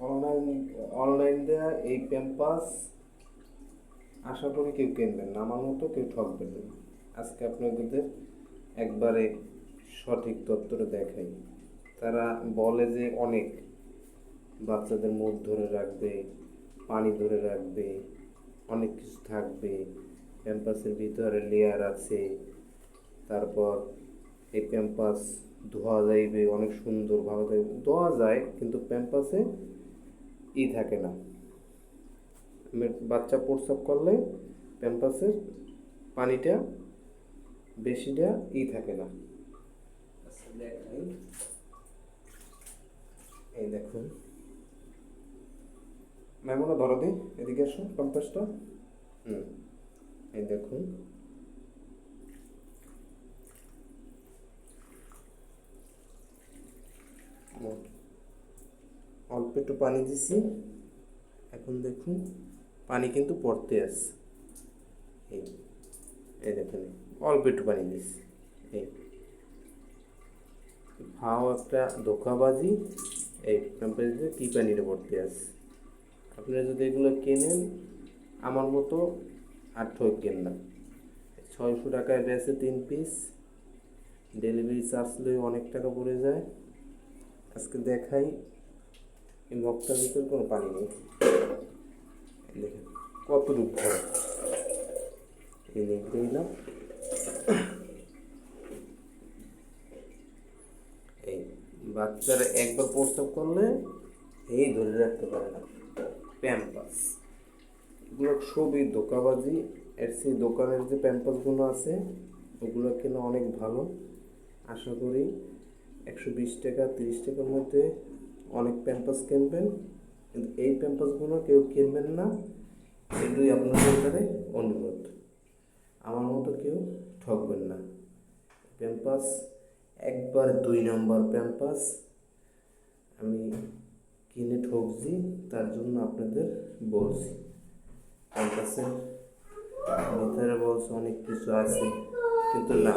Online online দেওয়া এই Pampers আশা করি কেউ কিনবেন না, আমার মতো কেউ ঠকবেন না। আজকে আপনাদের একবারে সঠিক তথ্যটা দেখাই। তারা বলে যে অনেক বাচ্চাদের মুখ ধরে রাখবে, পানি ধরে রাখবে, অনেক কিছু থাকবে, প্যাম্পাসের ভিতরে লেয়ার আছে, তারপর এই প্যাম্পাস ধোয়া যাইবে, অনেক সুন্দরভাবে ধোয়া যায়, কিন্তু প্যাম্পাসে থাকে না। বাচ্চা প্রস্রাব করলে প্যাম্পাসের পানিটা বেশিটা থাকে না। দেখাই, এই দেখুন, মেমোনা ধরো দিই, এদিকে আসো প্যাম্পাসটা। এই দেখুন, অল্প একটু পানি দিছি, এখন দেখুন পানি কিন্তু পড়তে আসছে। এই এই দেখুন, অল্প একটু পানি দিছি। এই ফাও একটা ধোকাবাজি, এই প্যাম্পাসে কী পানিটা পড়তে আসছে। আপনারা যদি এগুলো কেনেন আমার মতো আর ঠকবেন না। 600 টাকায় বেচে 3 পিস, ডেলিভারি চার্জ লই অনেক টাকা পড়ে যায়। আজকে দেখাই, এই মগটার ভিতরে কোনো পানি নেই, দেখেন কতটুকু ভরে। এই দেখে দিলাম, এই বাচ্চারা একবার প্রস্রাব করলে এই ধরে রাখতে পারে না। প্যাম্পাস এগুলো সবই ধোকাবাজি। এর সেই দোকানের যে প্যাম্পাসগুলো আছে ওগুলো কেনা অনেক ভালো। আশা করি 120 টাকা 30 টাকার মধ্যে অনেক প্যাম্পাস কিনবেন, কিন্তু এই প্যাম্পাসগুলো কেউ কিনবেন না, এগুলোই আপনাদের কাছে অনুরোধ। আমার মতো কেউ ঠকবেন না। প্যাম্পাস একবার 2 নম্বর প্যাম্পাস আমি কিনে ঠকছি, তার জন্য আপনাদের বলছি। প্যাম্পাসের ভিতরে বলছে অনেক কিছু আছে, কিন্তু না,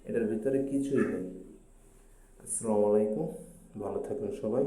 এটার ভিতরে কিছুই নেই। আসসালামু আলাইকুম, ভালো থাকবেন সবাই।